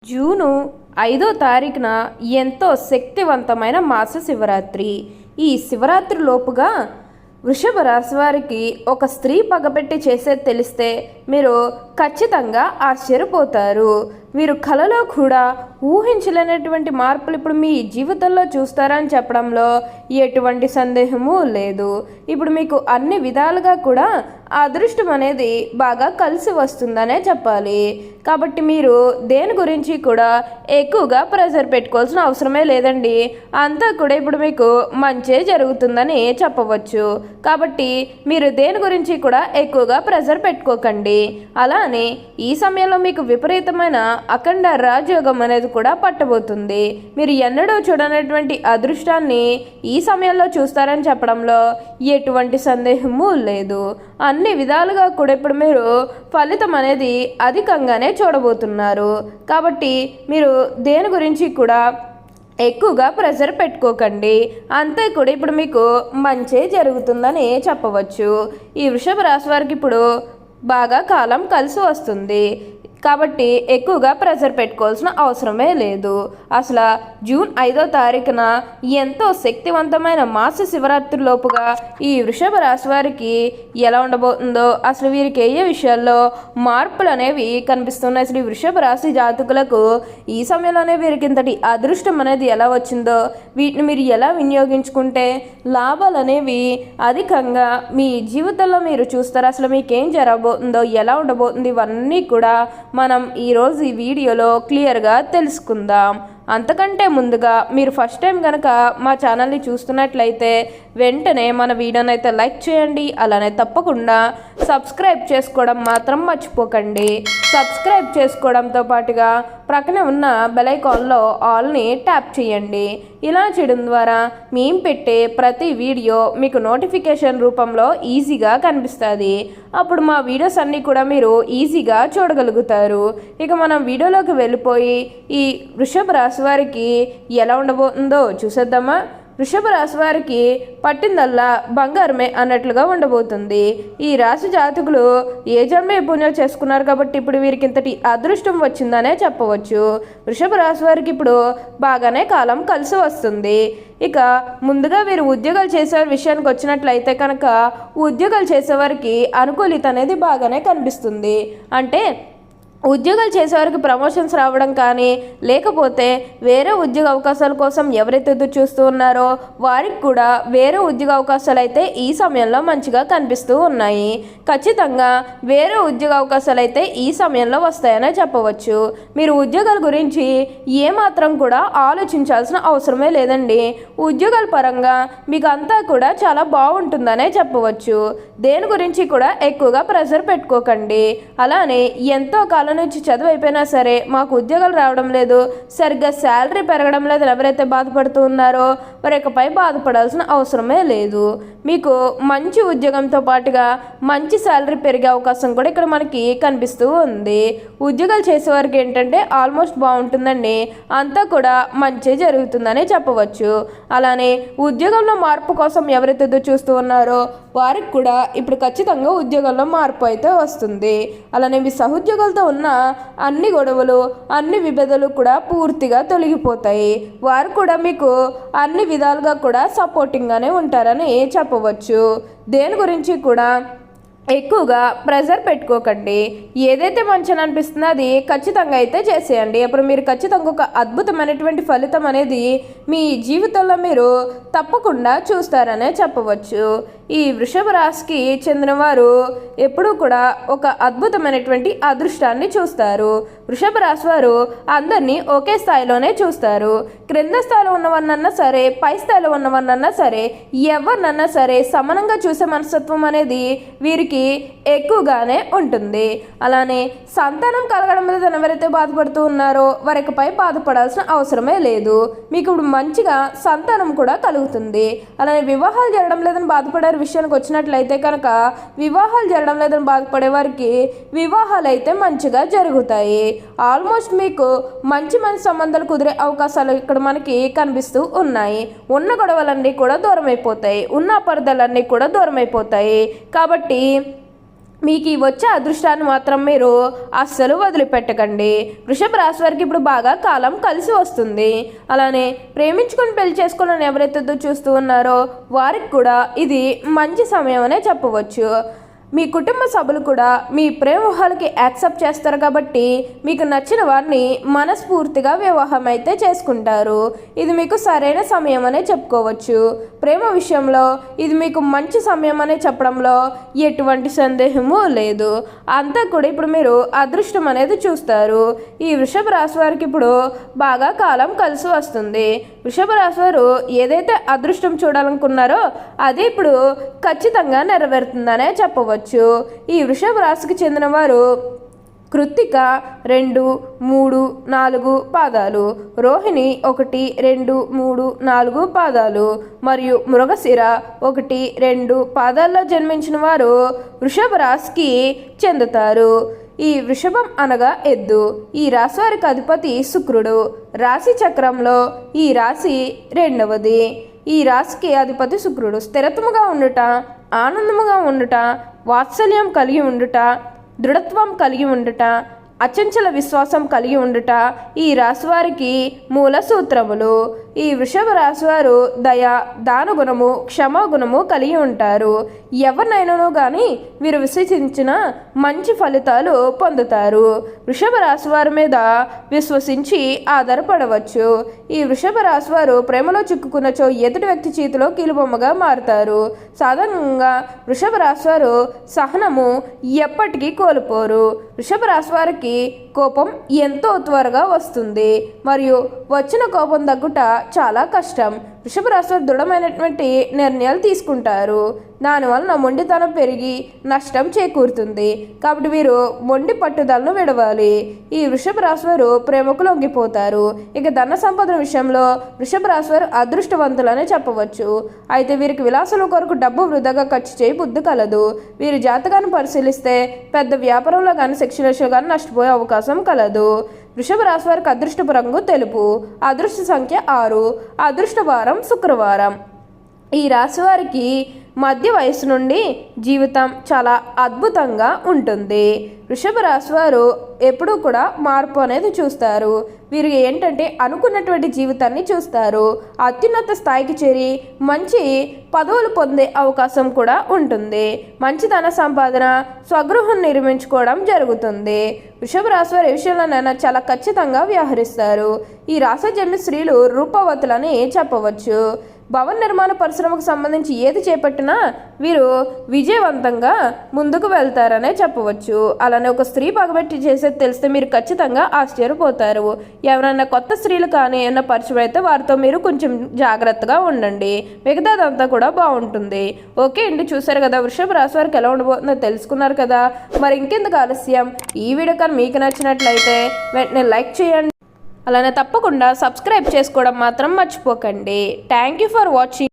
June 5వ తారీఖున ఎంతో శక్తివంతమైన మాస శివరాత్రి. ఈ శివరాత్రి లోపుగా వృషభ రాశి వారికి ఒక స్త్రీ పగబెట్టి చేసేది తెలిస్తే మీరు ఖచ్చితంగా ఆశ్చర్యపోతారు. మీరు కలలో కూడా ఊహించలేనటువంటి మార్పులు ఇప్పుడు మీ జీవితంలో చూస్తారని చెప్పడంలో ఎటువంటి సందేహము లేదు. ఇప్పుడు మీకు అన్ని విధాలుగా కూడా అదృష్టం అనేది బాగా కలిసి వస్తుందనే చెప్పాలి. కాబట్టి మీరు దేని గురించి కూడా ఎక్కువగా ప్రెజర్ పెట్టుకోవాల్సిన అవసరమే లేదండి. అంతా కూడా ఇప్పుడు మీకు మంచే జరుగుతుందని చెప్పవచ్చు. కాబట్టి మీరు దేని గురించి కూడా ఎక్కువగా ప్రెజర్ పెట్టుకోకండి. అలానే ఈ సమయంలో మీకు విపరీతమైన అఖండ రాజయోగం అనేది కూడా పట్టబోతుంది. మీరు ఎన్నడూ చూడనటువంటి అదృష్టాన్ని ఈ సమయంలో చూస్తారని చెప్పడంలో ఎటువంటి సందేహము లేదు. అన్ని విధాలుగా కూడా ఇప్పుడు మీరు ఫలితం అనేది అధికంగానే చూడబోతున్నారు. కాబట్టి మీరు దేని గురించి కూడా ఎక్కువగా ప్రెజర్ పెట్టుకోకండి. అంతే కూడా ఇప్పుడు మీకు మంచే జరుగుతుందని చెప్పవచ్చు. ఈ వృషభ రాశి వారికి ఇప్పుడు బాగా కాలం కలిసి వస్తుంది. కాబట్టి ఎక్కువగా ప్రెజర్ పెట్టుకోవాల్సిన అవసరమే లేదు. అసలు జూన్ 5వ తారీఖున ఎంతో శక్తివంతమైన మాస శివరాత్రి లోపుగా ఈ వృషభ రాశి వారికి ఎలా ఉండబోతుందో, అసలు వీరికి ఏ విషయాల్లో మార్పులు అనేవి కనిపిస్తున్నాయి, అసలు ఈ వృషభ రాశి జాతకులకు ఈ సమయంలోనే వీరికి ఇంతటి అదృష్టం అనేది ఎలా వచ్చిందో, వీటిని మీరు ఎలా వినియోగించుకుంటే లాభాలు అనేవి అధికంగా మీ జీవితంలో మీరు చూస్తారు, అసలు మీకేం జరగబోతుందో, ఎలా ఉండబోతుంది, ఇవన్నీ కూడా మనం ఈరోజు ఈ వీడియోలో క్లియర్గా తెలుసుకుందాం. అంతకంటే ముందుగా మీరు ఫస్ట్ టైం కనుక మా ఛానల్ని చూస్తున్నట్లయితే వెంటనే మన వీడియోని అయితే లైక్ చేయండి. అలానే తప్పకుండా సబ్స్క్రైబ్ చేసుకోవడం మాత్రం మర్చిపోకండి. సబ్స్క్రైబ్ చేసుకోవడంతో పాటుగా ప్రక్కనే ఉన్న బెల్ ఐకాన్లో ఆల్ని ట్యాప్ చేయండి. ఇలా చేయడం ద్వారా మేము పెట్టే ప్రతి వీడియో మీకు నోటిఫికేషన్ రూపంలో ఈజీగా కనిపిస్తుంది. అప్పుడు మా వీడియోస్ అన్నీ కూడా మీరు ఈజీగా చూడగలుగుతారు. ఇక మనం వీడియోలోకి వెళ్ళిపోయి ఈ వృషభ రాశి వారికి ఎలా ఉండబోతుందో చూసేద్దామా. వృషభ రాశి వారికి పట్టిందల్లా బంగారమే అన్నట్లుగా ఉండబోతుంది. ఈ రాశి జాతకులు ఏ జన్మే పుణ్యం చేసుకున్నారు కాబట్టి ఇప్పుడు వీరికి ఇంతటి అదృష్టం వచ్చిందనే చెప్పవచ్చు. వృషభ రాశి వారికి ఇప్పుడు బాగానే కాలం కలిసి వస్తుంది. ఇక ముందుగా వీరు ఉద్యోగాలు చేసే విషయానికి వచ్చినట్లయితే కనుక ఉద్యోగాలు చేసేవారికి అనుకూలిత అనేది బాగానే కనిపిస్తుంది. అంటే ఉద్యోగాలు చేసేవారికి ప్రమోషన్స్ రావడం కానీ, లేకపోతే వేరే ఉద్యోగ అవకాశాల కోసం ఎవరైతే ఎదురు చూస్తూ ఉన్నారో వారికి కూడా వేరే ఉద్యోగ అవకాశాలు అయితే ఈ సమయంలో మంచిగా కనిపిస్తూ ఉన్నాయి. ఖచ్చితంగా వేరే ఉద్యోగ అవకాశాలు అయితే ఈ సమయంలో వస్తాయనే చెప్పవచ్చు. మీరు ఉద్యోగాల గురించి ఏమాత్రం కూడా ఆలోచించాల్సిన అవసరమే లేదండి. ఉద్యోగాల పరంగా మీకు అంతా కూడా చాలా బాగుంటుందనే చెప్పవచ్చు. దేని గురించి కూడా ఎక్కువగా ప్రెషర్ పెట్టుకోకండి. అలానే ఎంతో కాలం నుంచి చదువు అయిపోయినా సరే మాకు ఉద్యోగాలు రావడం లేదు, సరిగ్గా శాలరీ పెరగడం లేదు ఎవరైతే బాధపడుతూ ఉన్నారో వారి ఇకపై బాధపడాల్సిన అవసరమే లేదు. మీకు మంచి ఉద్యోగంతో పాటుగా మంచి శాలరీ పెరిగే అవకాశం కూడా ఇక్కడ మనకి కనిపిస్తూ ఉంది. ఉద్యోగాలు చేసేవారికి ఏంటంటే ఆల్మోస్ట్ బాగుంటుందండి. అంతా కూడా మంచి జరుగుతుందని చెప్పవచ్చు. అలానే ఉద్యోగంలో మార్పు కోసం ఎవరైతే ఎదురు చూస్తూ ఉన్నారో వారికి కూడా ఇప్పుడు ఖచ్చితంగా ఉద్యోగంలో మార్పు అయితే వస్తుంది. అలానే మీ సహోద్యోగులతో ఉన్న అన్ని గొడవలు, అన్ని విభేదాలు కూడా పూర్తిగా తొలగిపోతాయి. వారు కూడా మీకు అన్ని విధాలుగా కూడా సపోర్టింగ్గానే ఉంటారని చెప్పవచ్చు. దేని గురించి కూడా ఎక్కువగా ప్రెజర్ పెట్టుకోకండి. ఏదైతే మంచిని అనిపిస్తుందో అది ఖచ్చితంగా అయితే చేసేయండి. అప్పుడు మీరు ఖచ్చితంగా ఒక అద్భుతమైనటువంటి ఫలితం అనేది మీ జీవితంలో మీరు తప్పకుండా చూస్తారనే చెప్పవచ్చు. ఈ వృషభ రాశికి చెందినవారు ఎప్పుడూ కూడా ఒక అద్భుతమైనటువంటి అదృష్టాన్ని చూస్తారు. వృషభ రాశి వారు అందరినీ ఒకే స్థాయిలోనే చూస్తారు. క్రింద స్థాయిలో ఉన్నవన్నన్నా సరే, పై స్థాయిలో ఉన్నవన్నన్నా సరే, ఎవరినన్నా సరే సమానంగా చూసే మనస్తత్వం అనేది వీరికి ఎక్కువగానే ఉంటుంది. అలానే సంతానం కలగడం మీద ఎవరైతే బాధపడుతూ ఉన్నారో వారిపై బాధపడాల్సిన అవసరమే లేదు. మీకు ఇప్పుడు మంచిగా సంతానం కూడా కలుగుతుంది. అలానే వివాహాలు జరగడం లేదని బాధపడే విషయానికి వచ్చినట్లయితే కనుక వివాహాలు జరగడం లేదని బాధపడే వారికి వివాహాలు అయితే మంచిగా జరుగుతాయి. ఆల్మోస్ట్ మీకు మంచి సంబంధాలు కుదిరే అవకాశాలు ఇక్కడ మనకి కనిపిస్తూ ఉన్నాయి. ఉన్న గొడవలన్నీ కూడా దూరం అయిపోతాయి, ఉన్న అపార్థాలన్నీ కూడా దూరం అయిపోతాయి. కాబట్టి మీకు ఈ వచ్చే అదృష్టాన్ని మాత్రం మీరు అస్సలు వదిలిపెట్టకండి. వృషభ రాశి వారికి ఇప్పుడు బాగా కాలం కలిసి వస్తుంది. అలానే ప్రేమించుకొని పెళ్లి చేసుకోవాలని ఎవరైతే చూస్తూ ఉన్నారో వారికి కూడా ఇది మంచి సమయం అనే చెప్పవచ్చు. మీ కుటుంబ సభ్యులు కూడా మీ ప్రేమ ఊహలకి యాక్సెప్ట్ చేస్తారు కాబట్టి మీకు నచ్చిన వారిని మనస్ఫూర్తిగా వివాహం అయితే చేసుకుంటారు. ఇది మీకు సరైన సమయం అనే చెప్పుకోవచ్చు. ప్రేమ విషయంలో ఇది మీకు మంచి సమయం అనే చెప్పడంలో ఎటువంటి సందేహము లేదు. అంతా కూడా ఇప్పుడు మీరు అదృష్టం అనేది చూస్తారు. ఈ వృషభ రాశి వారికి ఇప్పుడు బాగా కాలం కలిసి వస్తుంది. వృషభ రాశి వారు ఏదైతే అదృష్టం చూడాలనుకున్నారో అది ఇప్పుడు ఖచ్చితంగా నెరవేరుతుందనే చెప్పవచ్చు. ఈ వృషభ రాశికి చెందిన వారు కృత్తిక 2, 3, 4 పాదాలు, రోహిణి 1, 2, 3, 4 పాదాలు మరియు మృగశిర 1, 2 పాదాల్లో జన్మించిన వారు వృషభ రాశికి చెందుతారు. ఈ వృషభం అనగా ఎద్దు. ఈ రాశి వారికి అధిపతి శుక్రుడు. రాశి చక్రంలో ఈ రాశి 2వది. ఈ రాశికి అధిపతి శుక్రుడు. స్థిరత్వముగా ఉండుట, ఆనందముగా ఉండుట, వాత్సల్యం కలిగి ఉండుట, దృఢత్వం కలిగి ఉండుట, అచంచల విశ్వాసం కలిగి ఉండుట ఈ రాశివారికి మూల సూత్రములు. ఈ వృషభ రాశివారు దయ, దానగుణము, క్షమాగుణము కలిగి ఉంటారు. ఎవరినైనానో కానీ వీరు విశ్వసించిన మంచి ఫలితాలు పొందుతారు. వృషభ రాశివారి మీద విశ్వసించి ఆధారపడవచ్చు. ఈ వృషభ రాశివారు ప్రేమలో చిక్కుకున్నచో ఎదుటి వ్యక్తి చేతిలో కీలుబొమ్మగా మారుతారు. సాధారణంగా వృషభ రాశివారు సహనము ఎప్పటికీ కోల్పోరు. వృషభ రాశివారికి కోపం ఎంతో త్వరగా వస్తుంది మరియు వచ్చిన కోపం తగ్గుట చాలా కష్టం. వృషభ రాశి దృఢమైనటువంటి నిర్ణయాలు తీసుకుంటారు. దానివలన మొండితనం పెరిగి నష్టం చేకూరుతుంది. కాబట్టి వీరు మొండి పట్టుదలను విడవాలి. ఈ వృషభ రాశి వారు ప్రేమకు లొంగిపోతారు. ఇక ధన సంపద విషయంలో వృషభ రాశి వారు అదృష్టవంతులనే చెప్పవచ్చు. అయితే వీరికి విలాసాల కొరకు డబ్బు వృధాగా ఖర్చు చేయి బుద్ధి కలదు. వీరి జాతకాన్ని పరిశీలిస్తే పెద్ద వ్యాపారంలో కానీ శిక్షణలో కానీ నష్టపోయే అవకాశం కలదు. వృషభ రాశి వారికి అదృష్టపు రంగు తెలుపు. అదృష్ట సంఖ్య 6. అదృష్ట వారం శుక్రవారం. ఈ రాశి వారికి మధ్య వయసు నుండి జీవితం చాలా అద్భుతంగా ఉంటుంది. వృషభ రాశి వారు ఎప్పుడూ కూడా మార్పు అనేది చూస్తారు. వీరు ఏంటంటే అనుకున్నటువంటి జీవితాన్ని చూస్తారు. అత్యున్నత స్థాయికి చేరి మంచి పదవులు పొందే అవకాశం కూడా ఉంటుంది. మంచి ధన సంపాదన, స్వగృహం నిర్మించుకోవడం జరుగుతుంది. వృషభ రాశి వారి విషయంలోనైనా చాలా ఖచ్చితంగా వ్యవహరిస్తారు. ఈ రాశి జన్మ స్త్రీలు రూపవతులని చెప్పవచ్చు. భవన నిర్మాణ పరిశ్రమకు సంబంధించి ఏది చేపట్టినా వీరు విజయవంతంగా ముందుకు వెళ్తారనే చెప్పవచ్చు. అలానే ఒక స్త్రీ పగబెట్టి చేసేది తెలిస్తే మీరు ఖచ్చితంగా ఆశ్చర్యపోతారు. ఎవరైనా కొత్త స్త్రీలు కానీ ఏమైనా పరిచయం అయితే వారితో మీరు కొంచెం జాగ్రత్తగా ఉండండి. మిగతాదంతా కూడా బాగుంటుంది. ఓకే అండి, చూసారు కదా వృషభ రాశి వారికి ఎలా ఉండబోతుందో తెలుసుకున్నారు కదా. మరి ఇంకెందుకు ఆలస్యం, ఈ వీడియో కానీ మీకు నచ్చినట్లయితే వెంటనే లైక్ చేయండి. అలానే తప్పకుండా సబ్స్క్రైబ్ చేసుకోవడం మాత్రం మర్చిపోకండి. Thank you for watching.